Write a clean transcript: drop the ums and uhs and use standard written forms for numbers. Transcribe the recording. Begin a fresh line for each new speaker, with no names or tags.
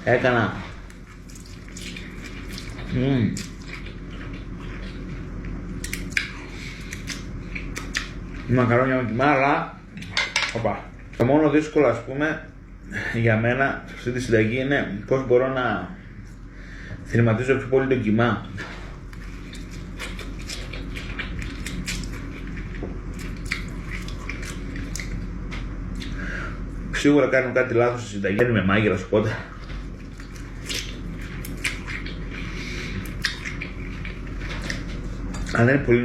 Έκανα μακαρόνια με κιμά, αλλά το μόνο δύσκολο, ας πούμε, για μένα σε αυτή τη συνταγή είναι πώς μπορώ να θρηματίζω πιο πολύ το κιμά. Σίγουρα κάνω κάτι λάθος στη συνταγή, δεν είμαι μάγειρας, οπότε αν δεν είναι πολύ